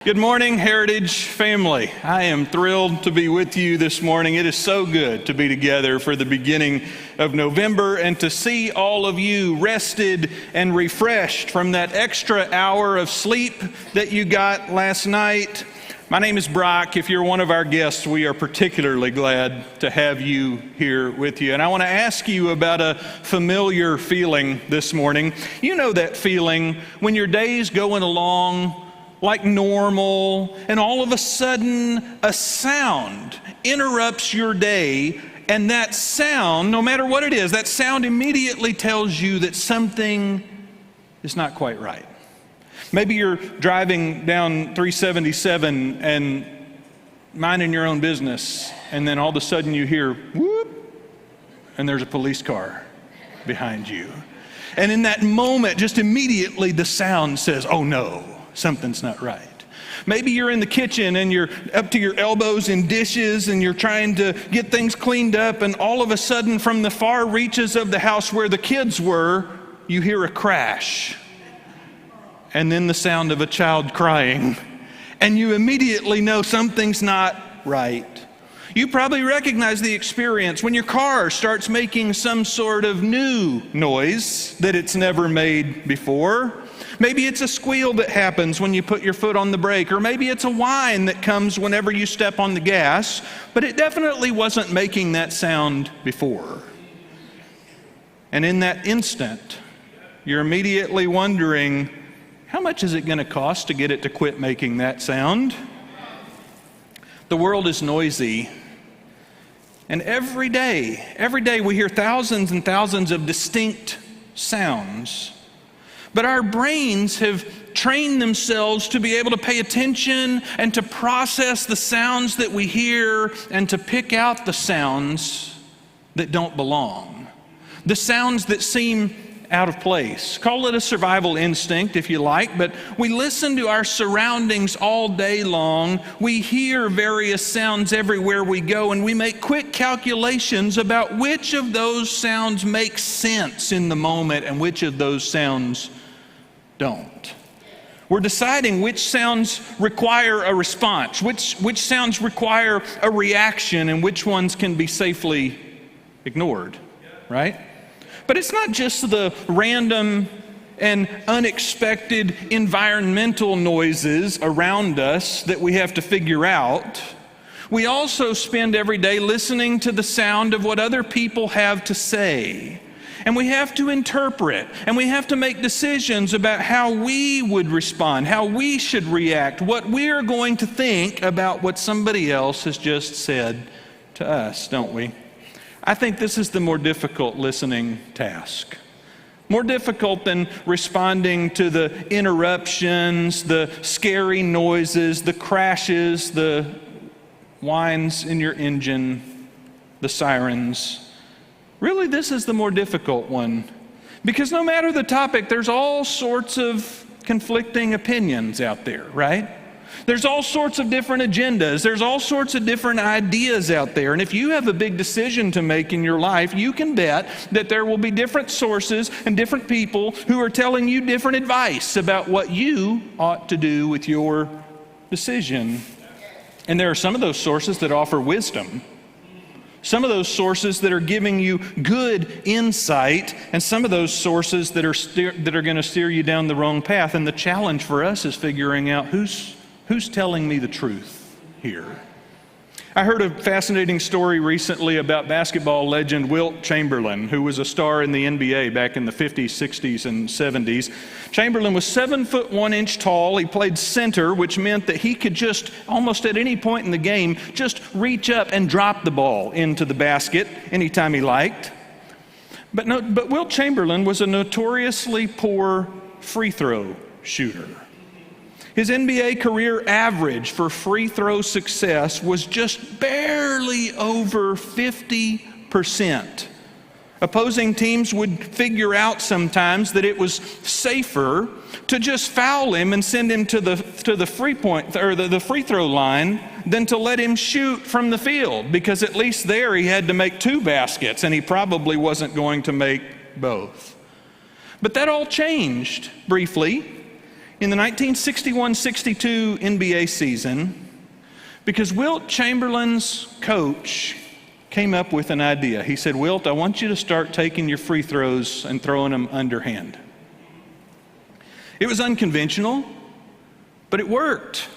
Good morning, Heritage family. I am thrilled to be with you this morning. It is so good to be together for the beginning of November and to see all of you rested and refreshed from that extra hour of sleep that you got last night. My name is Brock. If you're one of our guests, we are particularly glad to have you here with you. And I want to ask you about a familiar feeling this morning. You know that feeling when your day's going along like normal, and all of a sudden a sound interrupts your day, and that sound, no matter what it is, that sound immediately tells you that something is not quite right. Maybe you're driving down 377 and minding your own business, and then all of a sudden you hear whoop, and there's a police car behind you. And in that moment, just immediately the sound says, oh no, something's not right. Maybe you're in the kitchen and you're up to your elbows in dishes and you're trying to get things cleaned up, and all of a sudden from the far reaches of the house where the kids were, you hear a crash. And then the sound of a child crying. And you immediately know something's not right. You probably recognize the experience when your car starts making some sort of new noise that it's never made before. Maybe it's a squeal that happens when you put your foot on the brake, or maybe it's a whine that comes whenever you step on the gas, but it definitely wasn't making that sound before. And in that instant, you're immediately wondering, how much is it going to cost to get it to quit making that sound? The world is noisy. And every day we hear thousands and thousands of distinct sounds. But our brains have trained themselves to be able to pay attention and to process the sounds that we hear and to pick out the sounds that don't belong. The sounds that seem out of place. Call it a survival instinct if you like, but we listen to our surroundings all day long. We hear various sounds everywhere we go, and we make quick calculations about which of those sounds make sense in the moment and which of those sounds don't. We're deciding which sounds require a response, which sounds require a reaction, and which ones can be safely ignored, right? But it's not just the random and unexpected environmental noises around us that we have to figure out. We also spend every day listening to the sound of what other people have to say. And we have to interpret, and we have to make decisions about how we would respond, how we should react, what we're going to think about what somebody else has just said to us, don't we? I think this is the more difficult listening task. More difficult than responding to the interruptions, the scary noises, the crashes, the whines in your engine, the sirens. Really, this is the more difficult one. Because no matter the topic, there's all sorts of conflicting opinions out there, right? There's all sorts of different agendas. There's all sorts of different ideas out there. And if you have a big decision to make in your life, you can bet that there will be different sources and different people who are telling you different advice about what you ought to do with your decision. And there are some of those sources that offer wisdom. Some of those sources that are giving you good insight, and some of those sources that are going to steer you down the wrong path. And the challenge for us is figuring out who's telling me the truth here. I heard a fascinating story recently about basketball legend Wilt Chamberlain, who was a star in the NBA back in the 50s, 60s, and 70s. Chamberlain was 7 foot 1 inch tall. He played center, which meant that he could just, almost at any point in the game, just reach up and drop the ball into the basket anytime he liked. But Wilt Chamberlain was a notoriously poor free throw shooter. His NBA career average for free throw success was just barely over 50%. Opposing teams would figure out sometimes that it was safer to just foul him and send him to the free point or the free throw line than to let him shoot from the field, because at least there he had to make 2 baskets and he probably wasn't going to make both. But that all changed briefly in the 1961-62 NBA season because Wilt Chamberlain's coach came up with an idea. He said, "Wilt, I want you to start taking your free throws and throwing them underhand." It was unconventional, but it worked.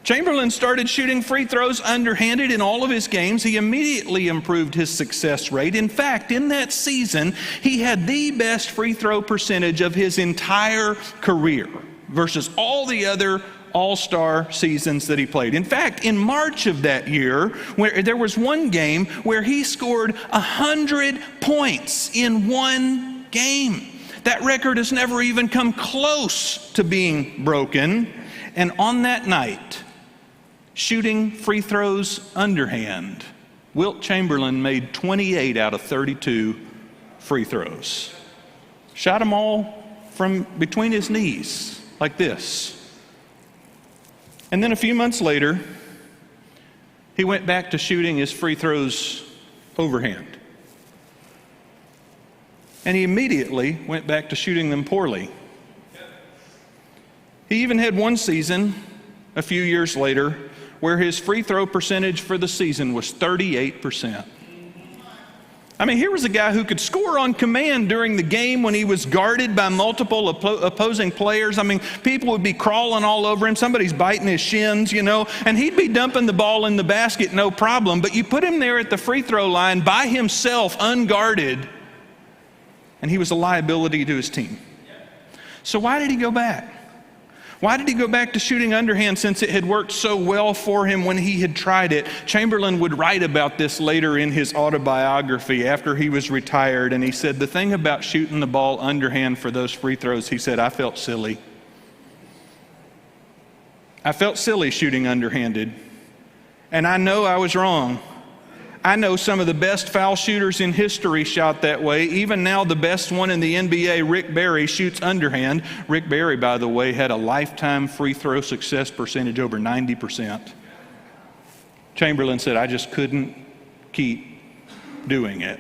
Chamberlain started shooting free throws underhanded in all of his games. He immediately improved his success rate. In fact, in that season, he had the best free throw percentage of his entire career versus all the other all-star seasons that he played. In fact, in March of that year, where there was one game where he scored 100 points in one game. That record has never even come close to being broken. And on that night, shooting free throws underhand, Wilt Chamberlain made 28 out of 32 free throws. Shot them all from between his knees, like this. And then a few months later, he went back to shooting his free throws overhand. And he immediately went back to shooting them poorly. He even had one season, a few years later, where his free throw percentage for the season was 38%. I mean, here was a guy who could score on command during the game when he was guarded by multiple opposing players. I mean, people would be crawling all over him. Somebody's biting his shins, and he'd be dumping the ball in the basket, no problem. But you put him there at the free throw line by himself, unguarded, and he was a liability to his team. So why did he go back? Why did he go back to shooting underhand since it had worked so well for him when he had tried it? Chamberlain would write about this later in his autobiography after he was retired, and he said, "The thing about shooting the ball underhand for those free throws," he said, "I felt silly. I felt silly shooting underhanded, and I know I was wrong. I know some of the best foul shooters in history shot that way. Even now, the best one in the NBA, Rick Barry, shoots underhand." Rick Barry, by the way, had a lifetime free throw success percentage over 90%. Chamberlain said, "I just couldn't keep doing it."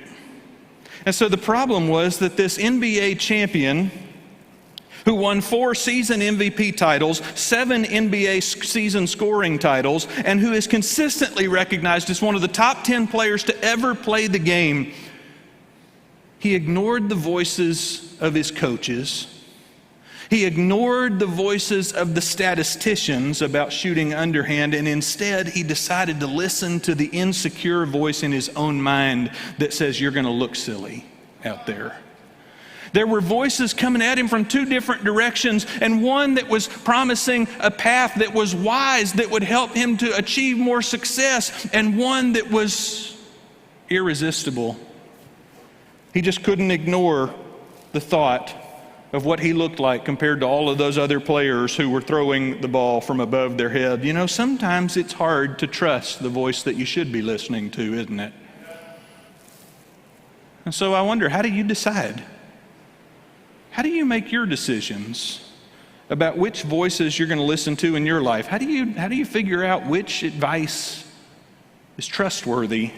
And so the problem was that this NBA champion, who won 4 season MVP titles, 7 NBA season scoring titles, and who is consistently recognized as one of the top 10 players to ever play the game, he ignored the voices of his coaches. He ignored the voices of the statisticians about shooting underhand, and instead he decided to listen to the insecure voice in his own mind that says, "You're going to look silly out there." There were voices coming at him from 2 different directions, and one that was promising a path that was wise, that would help him to achieve more success, and one that was irresistible. He just couldn't ignore the thought of what he looked like compared to all of those other players who were throwing the ball from above their head. Sometimes it's hard to trust the voice that you should be listening to, isn't it? And so I wonder, how do you decide? How do you make your decisions about which voices you're going to listen to in your life? How do you figure out which advice is trustworthy?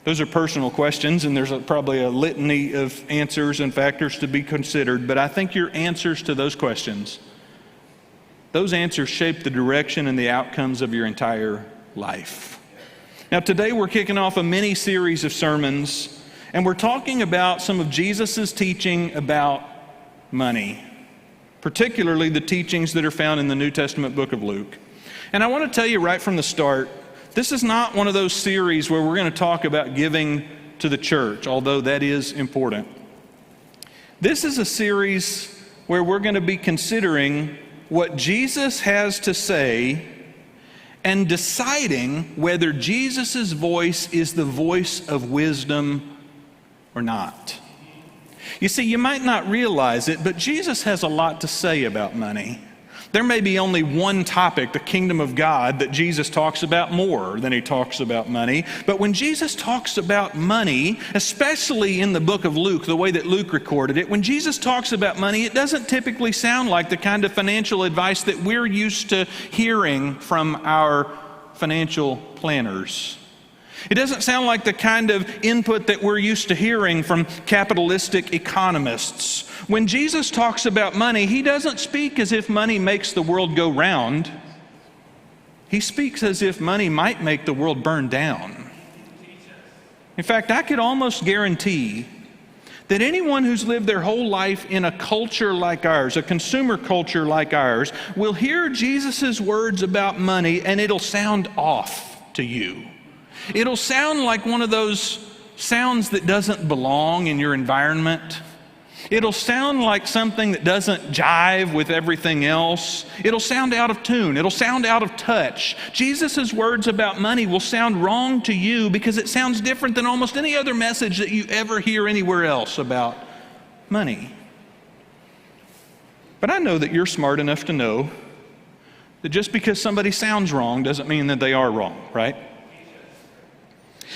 Those are personal questions, and there's probably a litany of answers and factors to be considered, but I think your answers to those questions, those answers shape the direction and the outcomes of your entire life. Now, today we're kicking off a mini series of sermons, and we're talking about some of Jesus' teaching about money, particularly the teachings that are found in the New Testament book of Luke. And I want to tell you right from the start, this is not one of those series where we're going to talk about giving to the church, although that is important. This is a series where we're going to be considering what Jesus has to say and deciding whether Jesus' voice is the voice of wisdom or not. You see, you might not realize it, but Jesus has a lot to say about money. There may be only one topic, the kingdom of God, that Jesus talks about more than he talks about money. But when Jesus talks about money, especially in the book of Luke, the way that Luke recorded it, when Jesus talks about money, it doesn't typically sound like the kind of financial advice that we're used to hearing from our financial planners. It doesn't sound like the kind of input that we're used to hearing from capitalistic economists. When Jesus talks about money, he doesn't speak as if money makes the world go round. He speaks as if money might make the world burn down. In fact, I could almost guarantee that anyone who's lived their whole life in a culture like ours, a consumer culture like ours, will hear Jesus' words about money and it'll sound off to you. It'll sound like one of those sounds that doesn't belong in your environment. It'll sound like something that doesn't jive with everything else. It'll sound out of tune. It'll sound out of touch. Jesus' words about money will sound wrong to you because it sounds different than almost any other message that you ever hear anywhere else about money. But I know that you're smart enough to know that just because somebody sounds wrong doesn't mean that they are wrong, right?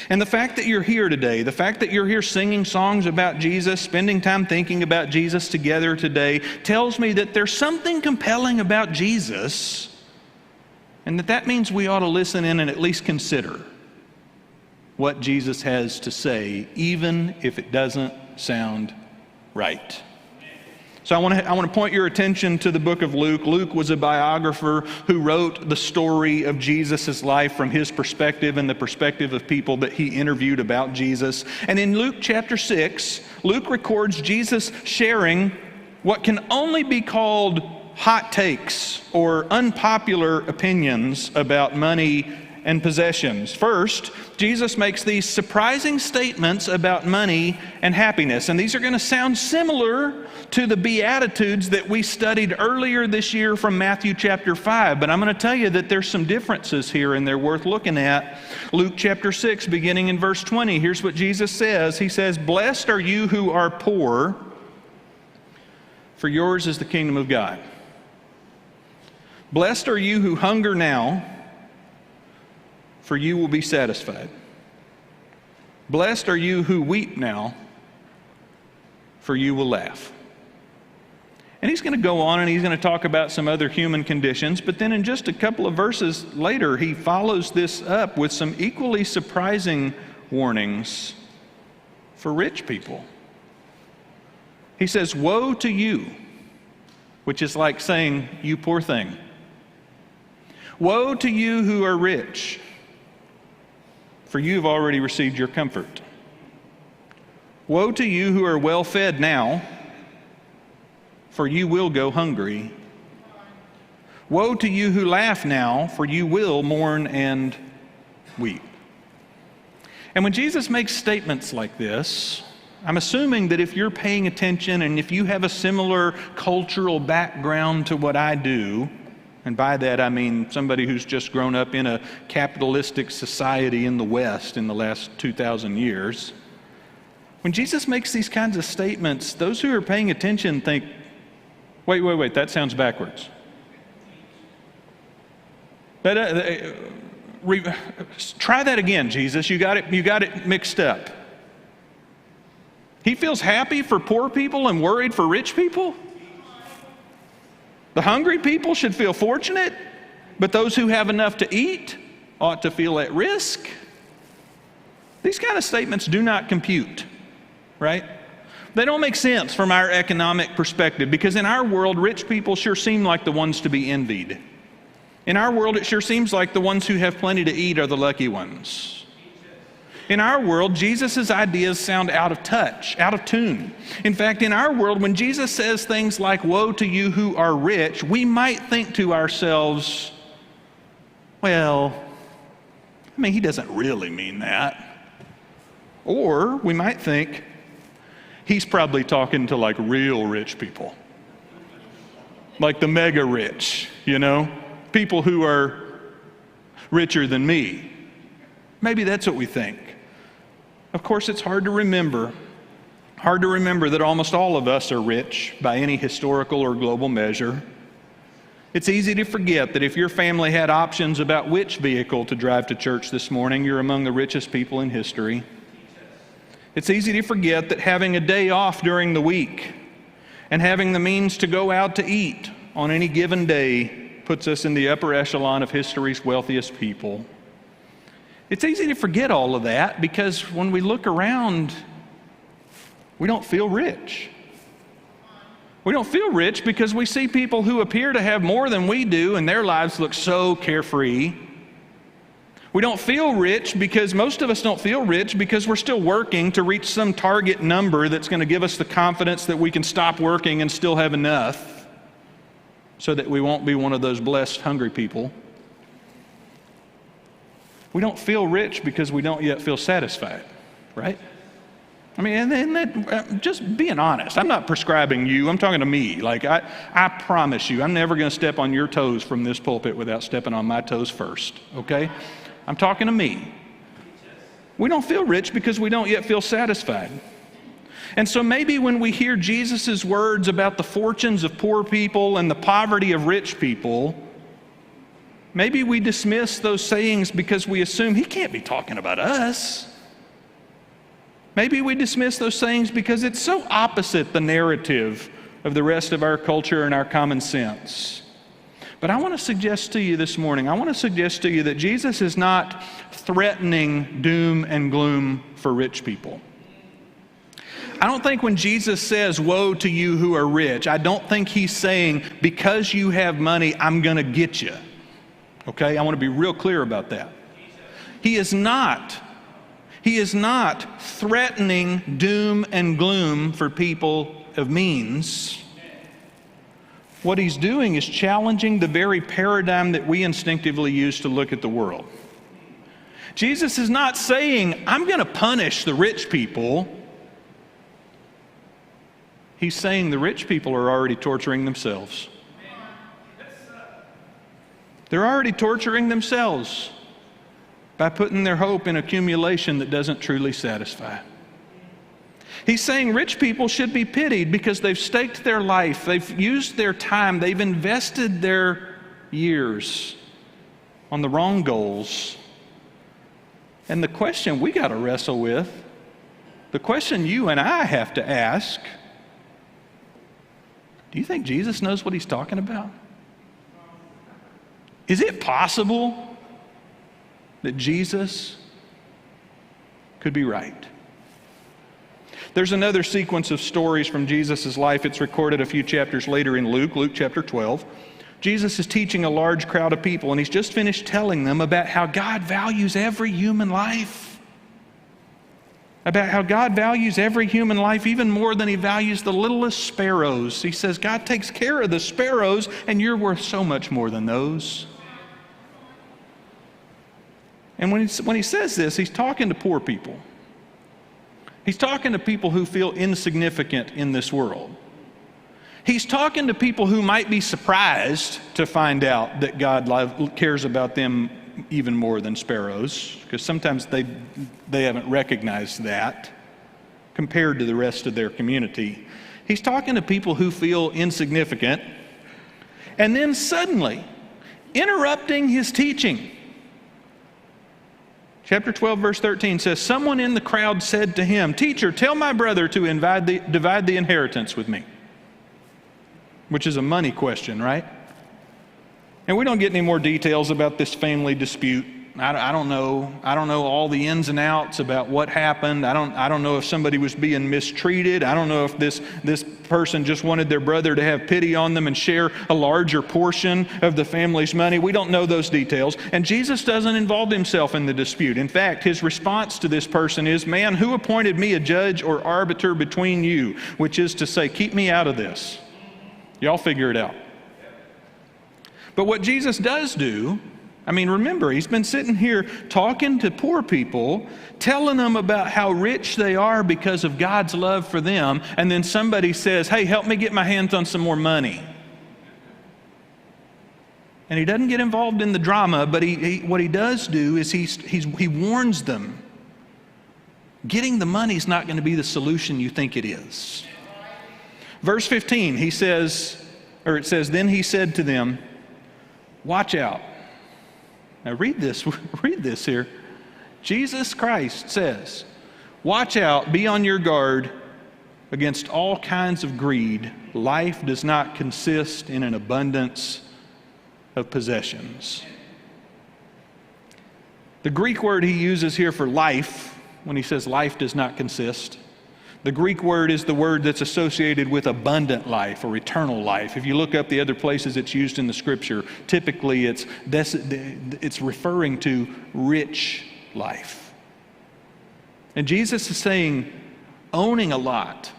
And the fact that you're here today, the fact that you're here singing songs about Jesus, spending time thinking about Jesus together today, tells me that there's something compelling about Jesus, and that means we ought to listen in and at least consider what Jesus has to say, even if it doesn't sound right. So I want to point your attention to the book of Luke. Luke was a biographer who wrote the story of Jesus' life from his perspective and the perspective of people that he interviewed about Jesus. And in Luke chapter 6, Luke records Jesus sharing what can only be called hot takes or unpopular opinions about money and possessions. First, Jesus makes these surprising statements about money and happiness. And these are going to sound similar to the Beatitudes that we studied earlier this year from Matthew chapter 5. But I'm going to tell you that there's some differences here and they're worth looking at. Luke chapter 6, beginning in verse 20. Here's what Jesus says. He says, "Blessed are you who are poor, for yours is the kingdom of God. Blessed are you who hunger now, for you will be satisfied. Blessed are you who weep now, for you will laugh." And he's going to go on and he's going to talk about some other human conditions, but then in just a couple of verses later, he follows this up with some equally surprising warnings for rich people. He says, "Woe to you," which is like saying, "You poor thing. Woe to you who are rich, for you've already received your comfort. Woe to you who are well fed now, for you will go hungry. Woe to you who laugh now, for you will mourn and weep." And when Jesus makes statements like this, I'm assuming that if you're paying attention and if you have a similar cultural background to what I do, and by that I mean somebody who's just grown up in a capitalistic society in the West in the last 2,000 years. When Jesus makes these kinds of statements, those who are paying attention think, wait, that sounds backwards. Try that again, Jesus. You got it mixed up. He feels happy for poor people and worried for rich people? The hungry people should feel fortunate, but those who have enough to eat ought to feel at risk. These kind of statements do not compute, right? They don't make sense from our economic perspective because in our world, rich people sure seem like the ones to be envied. In our world, it sure seems like the ones who have plenty to eat are the lucky ones. In our world, Jesus' ideas sound out of touch, out of tune. In fact, in our world, when Jesus says things like, "Woe to you who are rich," we might think to ourselves, well, he doesn't really mean that. Or we might think, he's probably talking to like real rich people. Like the mega rich, people who are richer than me. Maybe that's what we think. Of course, it's hard to remember that almost all of us are rich by any historical or global measure. It's easy to forget that if your family had options about which vehicle to drive to church this morning, you're among the richest people in history. It's easy to forget that having a day off during the week and having the means to go out to eat on any given day puts us in the upper echelon of history's wealthiest people. It's easy to forget all of that because when we look around, we don't feel rich. We don't feel rich because we see people who appear to have more than we do and their lives look so carefree. We don't feel rich because most of us don't feel rich because we're still working to reach some target number that's going to give us the confidence that we can stop working and still have enough so that we won't be one of those blessed hungry people. We don't feel rich because we don't yet feel satisfied, right? I mean, and that, just being honest, I'm not prescribing you, I'm talking to me. Like, I promise you, I'm never going to step on your toes from this pulpit without stepping on my toes first, okay? I'm talking to me. We don't feel rich because we don't yet feel satisfied. And so maybe when we hear Jesus' words about the fortunes of poor people and the poverty of rich people, maybe we dismiss those sayings because we assume he can't be talking about us. Maybe we dismiss those sayings because it's so opposite the narrative of the rest of our culture and our common sense. But I want to suggest to you this morning, I want to suggest to you that Jesus is not threatening doom and gloom for rich people. I don't think when Jesus says, "Woe to you who are rich," I don't think he's saying, because you have money, I'm going to get you. Okay? I want to be real clear about that. He is not threatening doom and gloom for people of means. What he's doing is challenging the very paradigm that we instinctively use to look at the world. Jesus is not saying, I'm going to punish the rich people. He's saying the rich people are already torturing themselves. They're already torturing themselves by putting their hope in accumulation that doesn't truly satisfy. He's saying rich people should be pitied because they've staked their life, they've used their time, they've invested their years on the wrong goals. And the question we got to wrestle with, the question you and I have to ask, do you think Jesus knows what he's talking about? Is it possible that Jesus could be right? There's another sequence of stories from Jesus' life. It's recorded a few chapters later in Luke chapter 12. Jesus is teaching a large crowd of people, and he's just finished telling them about how God values every human life. About how God values every human life even more than he values the littlest sparrows. He says, God takes care of the sparrows, and you're worth so much more than those. And when he says this, he's talking to poor people. He's talking to people who feel insignificant in this world. He's talking to people who might be surprised to find out that God cares about them even more than sparrows, because sometimes they haven't recognized that compared to the rest of their community. He's talking to people who feel insignificant, and then suddenly interrupting his teaching. Chapter 12, verse 13 says, someone in the crowd said to him, "Teacher, tell my brother to divide the inheritance with me." Which is a money question, right? And we don't get any more details about this family dispute. I don't know all the ins and outs about what happened. I don't know if somebody was being mistreated. I don't know if this person just wanted their brother to have pity on them and share a larger portion of the family's money. We don't know those details. And Jesus doesn't involve himself in the dispute. In fact, his response to this person is, "Man, who appointed me a judge or arbiter between you?" Which is to say, keep me out of this. Y'all figure it out. But what Jesus does do, remember, he's been sitting here talking to poor people, telling them about how rich they are because of God's love for them, and then somebody says, "Hey, help me get my hands on some more money." And he doesn't get involved in the drama, but what he does do is he warns them. Getting the money is not going to be the solution you think it is. Verse 15, it says, "Then he said to them, 'Watch out.'" Now read this here. Jesus Christ says, "Watch out, be on your guard against all kinds of greed. Life does not consist in an abundance of possessions." The Greek word he uses here for life, when he says life does not consist, the Greek word is the word that's associated with abundant life or eternal life. If you look up the other places it's used in the Scripture, typically it's referring to rich life. And Jesus is saying owning a lot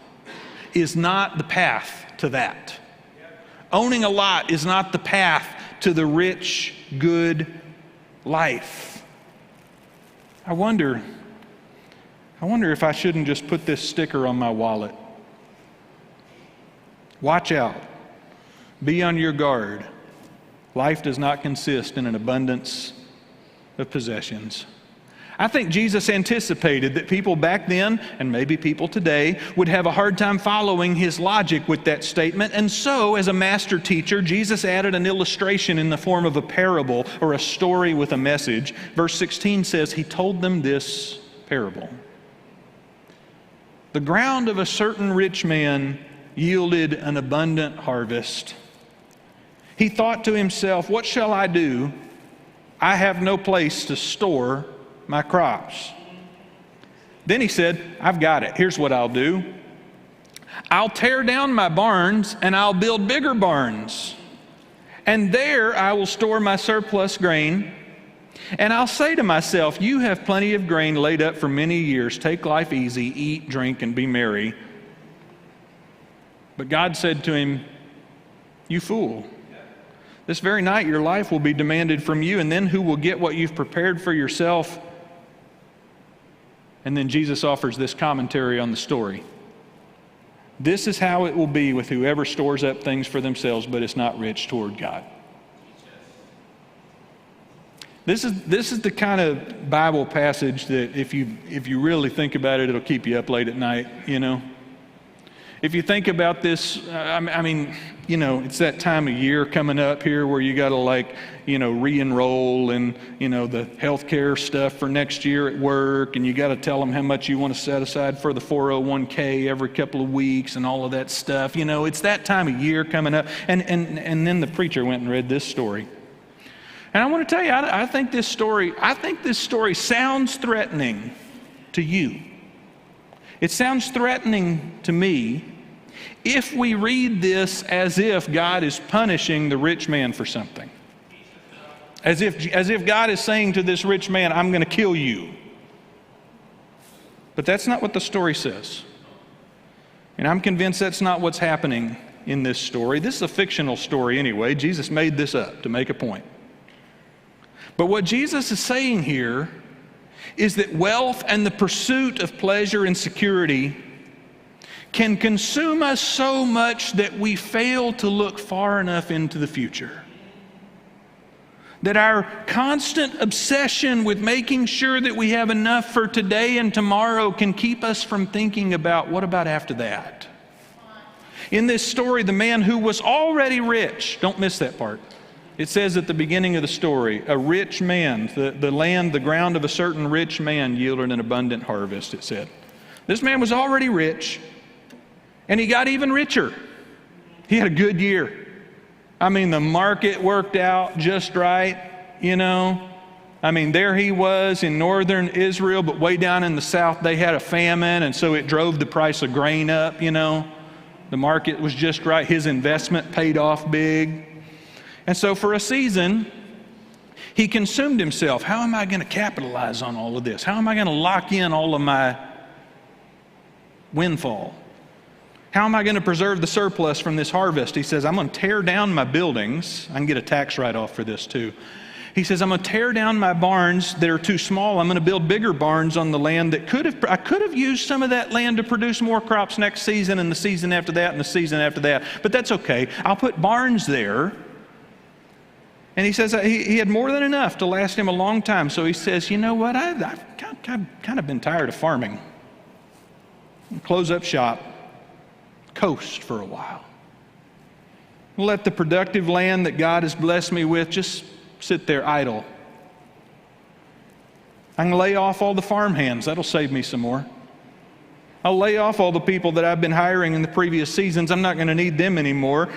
is not the path to that. Owning a lot is not the path to the rich, good life. I wonder if I shouldn't just put this sticker on my wallet. Watch out. Be on your guard. Life does not consist in an abundance of possessions. I think Jesus anticipated that people back then, and maybe people today, would have a hard time following his logic with that statement. And so, as a master teacher, Jesus added an illustration in the form of a parable or a story with a message. Verse 16 says, he told them this parable. The ground of a certain rich man yielded an abundant harvest. He thought to himself, what shall I do? I have no place to store my crops. Then he said, I've got it. Here's what I'll do. I'll tear down my barns and I'll build bigger barns. And there I will store my surplus grain. And I'll say to myself, you have plenty of grain laid up for many years. Take life easy, eat, drink, and be merry. But God said to him, you fool. This very night your life will be demanded from you, and then who will get what you've prepared for yourself? And then Jesus offers this commentary on the story. This is how it will be with whoever stores up things for themselves, but is not rich toward God. This is the kind of Bible passage that if you really think about it, it'll keep you up late at night, you know. If you think about this, I mean, you know, it's that time of year coming up here where you got to re-enroll in, the healthcare stuff for next year at work, and you got to tell them how much you want to set aside for the 401k every couple of weeks and all of that stuff. You know, it's that time of year coming up. And then the preacher went and read this story. And I want to tell you, I think this story sounds threatening to you. It sounds threatening to me if we read this as if God is punishing the rich man for something. As if God is saying to this rich man, I'm going to kill you. But that's not what the story says. And I'm convinced that's not what's happening in this story. This is a fictional story anyway. Jesus made this up to make a point. But what Jesus is saying here is that wealth and the pursuit of pleasure and security can consume us so much that we fail to look far enough into the future. That our constant obsession with making sure that we have enough for today and tomorrow can keep us from thinking about what about after that. In this story, the man who was already rich, don't miss that part. It says at the beginning of the story, a rich man, the ground of a certain rich man yielded an abundant harvest, it said. This man was already rich, and he got even richer. He had a good year. I mean, the market worked out just right, you know. I mean, there he was in northern Israel, but way down in the south they had a famine, and so it drove the price of grain up, you know. The market was just right. His investment paid off big. And so for a season, he consumed himself. How am I going to capitalize on all of this? How am I going to lock in all of my windfall? How am I going to preserve the surplus from this harvest? He says, I'm going to tear down my buildings. I can get a tax write-off for this too. He says, I'm going to tear down my barns that are too small. I'm going to build bigger barns on the land that I could have used some of that land to produce more crops next season and the season after that and the season after that. But that's okay. I'll put barns there. And he says he had more than enough to last him a long time. So he says, you know what? I've kind of been tired of farming. Close up shop. Coast for a while. Let the productive land that God has blessed me with just sit there idle. I can lay off all the farm hands. That'll save me some more. I'll lay off all the people that I've been hiring in the previous seasons. I'm not going to need them anymore.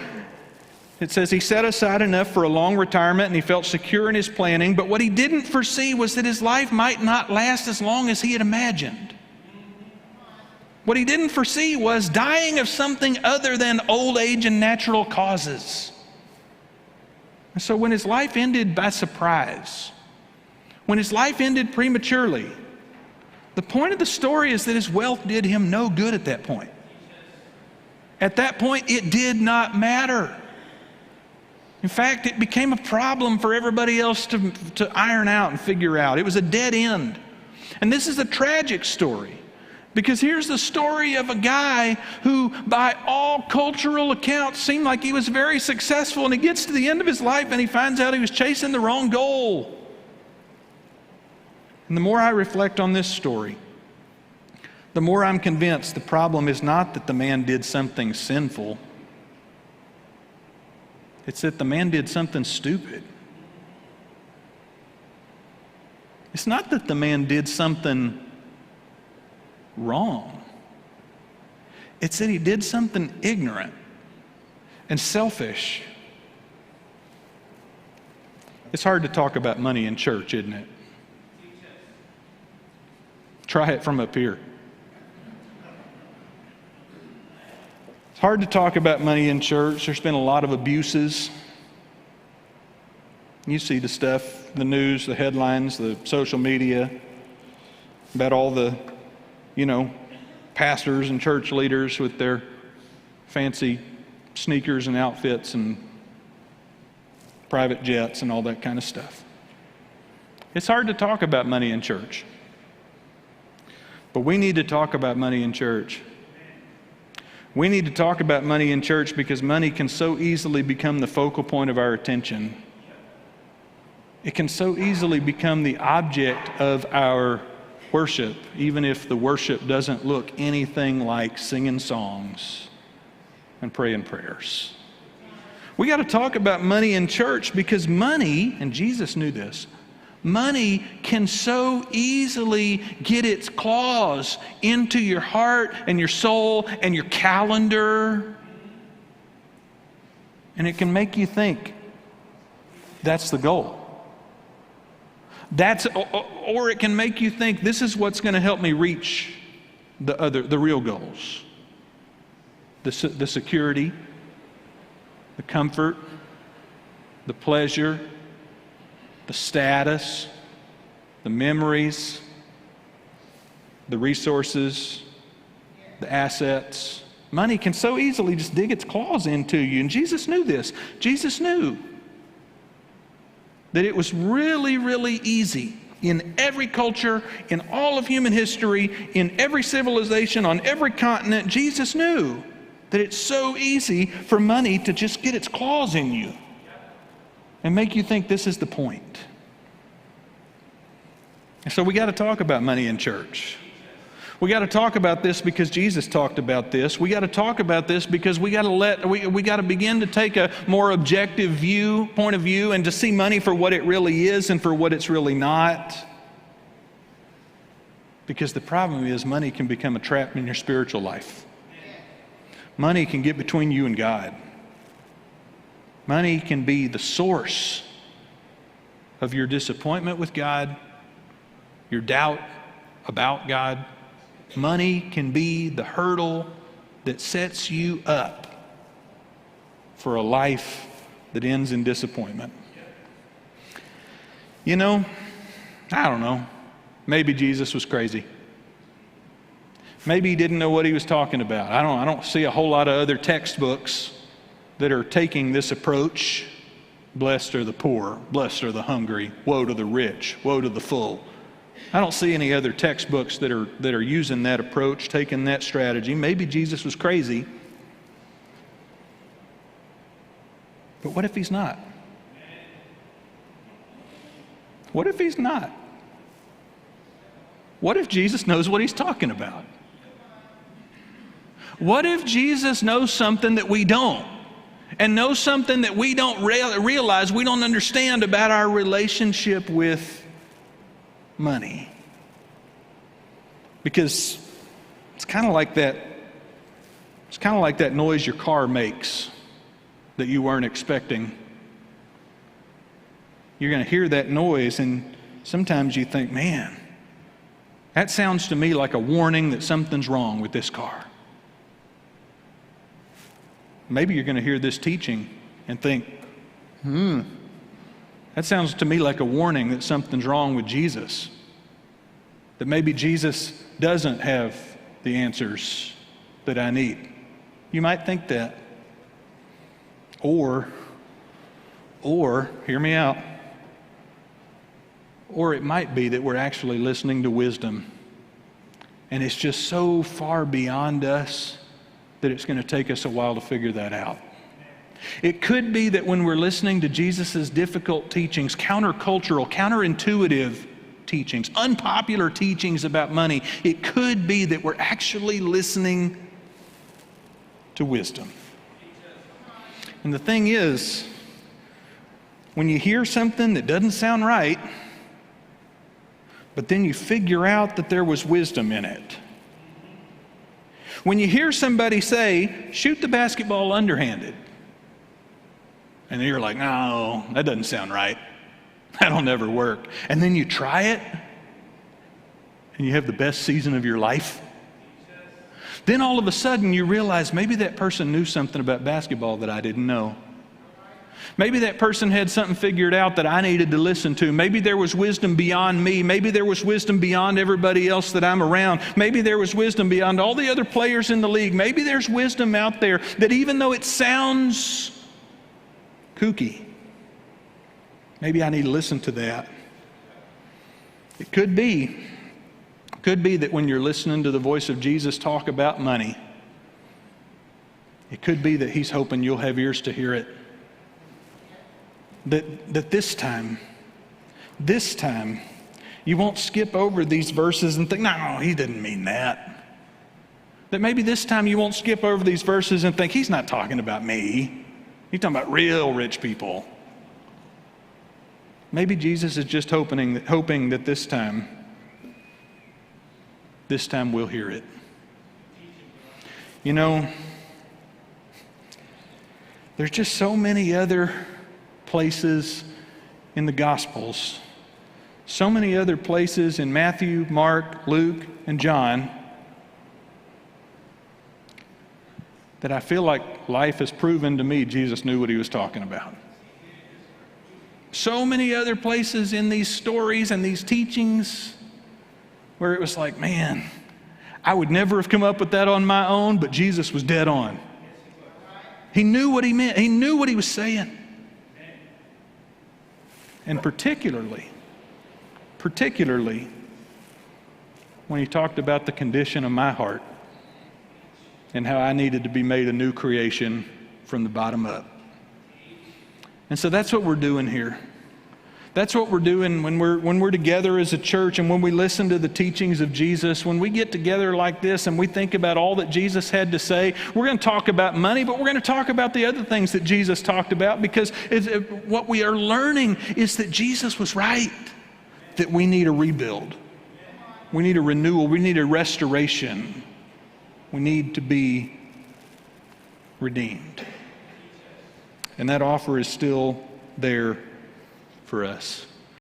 It says he set aside enough for a long retirement and he felt secure in his planning, but what he didn't foresee was that his life might not last as long as he had imagined. What he didn't foresee was dying of something other than old age and natural causes. And so when his life ended by surprise, when his life ended prematurely, the point of the story is that his wealth did him no good at that point. At that point, it did not matter. In fact, it became a problem for everybody else to iron out and figure out. It was a dead end. And this is a tragic story, because here's the story of a guy who, by all cultural accounts, seemed like he was very successful, and he gets to the end of his life and he finds out he was chasing the wrong goal. And the more I reflect on this story, the more I'm convinced the problem is not that the man did something sinful. It's that the man did something stupid. It's not that the man did something wrong. It's that he did something ignorant and selfish. It's hard to talk about money in church, isn't it? Try it from up here. It's hard to talk about money in church. There's been a lot of abuses. You see the stuff, the news, the headlines, the social media, about all the, pastors and church leaders with their fancy sneakers and outfits and private jets and all that kind of stuff. It's hard to talk about money in church. But we need to talk about money in church. We need to talk about money in church because money can so easily become the focal point of our attention. It can so easily become the object of our worship, even if the worship doesn't look anything like singing songs and praying prayers. We got to talk about money in church because money, and Jesus knew this, money can so easily get its claws into your heart and your soul and your calendar. And it can make you think that's the goal. Or it can make you think this is what's going to help me reach the real goals. The security, the comfort, the pleasure, the status, the memories, the resources, the assets. Money can so easily just dig its claws into you. And Jesus knew this. Jesus knew that it was really, really easy in every culture, in all of human history, in every civilization, on every continent. Jesus knew that it's so easy for money to just get its claws in you and make you think this is the point. And so we got to talk about money in church. We got to talk about this because Jesus talked about this. We got to talk about this because we got to begin to take a more objective point of view, and to see money for what it really is and for what it's really not. Because the problem is money can become a trap in your spiritual life. Money can get between you and God. Money can be the source of your disappointment with God, your doubt about God. Money can be the hurdle that sets you up for a life that ends in disappointment. I don't know. Maybe Jesus was crazy. Maybe he didn't know what he was talking about. I don't see a whole lot of other textbooks that are taking this approach. Blessed are the poor, blessed are the hungry, woe to the rich, woe to the full. I don't see any other textbooks that are using that approach, taking that strategy. Maybe Jesus was crazy. But what if he's not? What if he's not? What if Jesus knows what he's talking about? What if Jesus knows something that we don't? And knows something that we don't realize, we don't understand about our relationship with money? Because it's kind of like that noise your car makes that you weren't expecting. You're going to hear that noise, and sometimes you think, man, that sounds to me like a warning that something's wrong with this car. Maybe you're going to hear this teaching and think, that sounds to me like a warning that something's wrong with Jesus. That maybe Jesus doesn't have the answers that I need. You might think that. Or, hear me out, or it might be that we're actually listening to wisdom, and it's just so far beyond us that it's going to take us a while to figure that out. It could be that when we're listening to Jesus' difficult teachings, countercultural, counterintuitive teachings, unpopular teachings about money, it could be that we're actually listening to wisdom. And the thing is, when you hear something that doesn't sound right, but then you figure out that there was wisdom in it. When you hear somebody say, shoot the basketball underhanded, and you're like, no, that doesn't sound right. That'll never work. And then you try it, and you have the best season of your life. Then all of a sudden you realize maybe that person knew something about basketball that I didn't know. Maybe that person had something figured out that I needed to listen to. Maybe there was wisdom beyond me. Maybe there was wisdom beyond everybody else that I'm around. Maybe there was wisdom beyond all the other players in the league. Maybe there's wisdom out there that even though it sounds kooky, maybe I need to listen to that. It could be that when you're listening to the voice of Jesus talk about money, it could be that he's hoping you'll have ears to hear it. That this time, you won't skip over these verses and think, no, he didn't mean that. That maybe this time you won't skip over these verses and think, he's not talking about me. He's talking about real rich people. Maybe Jesus is just hoping that this time we'll hear it. You know, there's just so many other places in the Gospels, so many other places in Matthew, Mark, Luke, and John, that I feel like life has proven to me Jesus knew what he was talking about. So many other places in these stories and these teachings where it was like, man, I would never have come up with that on my own, but Jesus was dead on. He knew what he meant. He knew what he was saying. And particularly, when he talked about the condition of my heart and how I needed to be made a new creation from the bottom up. And so that's what we're doing here. That's what we're doing when we're together as a church and when we listen to the teachings of Jesus. When we get together like this and we think about all that Jesus had to say, we're going to talk about money, but we're going to talk about the other things that Jesus talked about, because what we are learning is that Jesus was right, that we need a rebuild. We need a renewal. We need a restoration. We need to be redeemed. And that offer is still there for us.